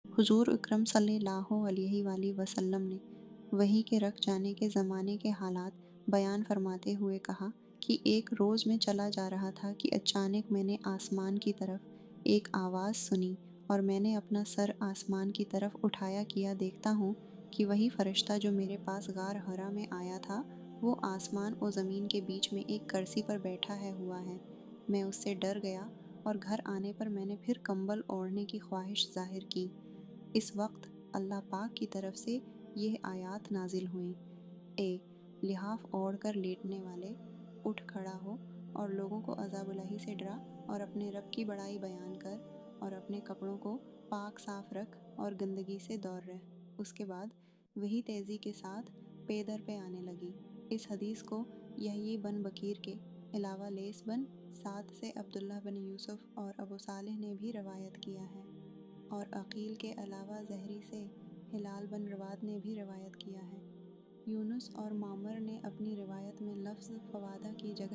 حضور اکرم صلی اللہ علیہ وآلہ وسلم نے وحی کے رکھ جانے کے زمانے کے حالات بیان فرماتے ہوئے کہا کہ ایک روز میں چلا جا رہا تھا کہ اچانک میں نے آسمان کی طرف ایک آواز سنی، اور میں نے اپنا سر آسمان کی طرف اٹھایا کیا دیکھتا ہوں کہ وہی فرشتہ جو میرے پاس غار حرا میں آیا تھا وہ آسمان و زمین کے بیچ میں ایک کرسی پر بیٹھا ہے ہوا ہے۔ میں اس سے ڈر گیا، اور گھر آنے پر میں نے پھر کمبل اوڑھنے کی خواہش ظاہر کی۔ اس وقت اللہ پاک کی طرف سے یہ آیات نازل ہوئیں: اے لحاف اوڑھ کر لیٹنے والے، اٹھ کھڑا ہو اور لوگوں کو عذاب الہی سے ڈرا، اور اپنے رب کی بڑائی بیان کر، اور اپنے کپڑوں کو پاک صاف رکھ اور گندگی سے دور رہ۔ اس کے بعد وہی تیزی کے ساتھ پے در پہ آنے لگی۔ اس حدیث کو یحیی بن بکیر کے علاوہ لیث بن سعد سے عبداللہ بن یوسف اور ابو صالح نے بھی روایت کیا ہے، اور عقیل کے علاوہ زہری سے ہلال بن رواد نے بھی روایت کیا ہے۔ یونس اور معمر نے اپنی روایت میں لفظ فوادہ کی جگہ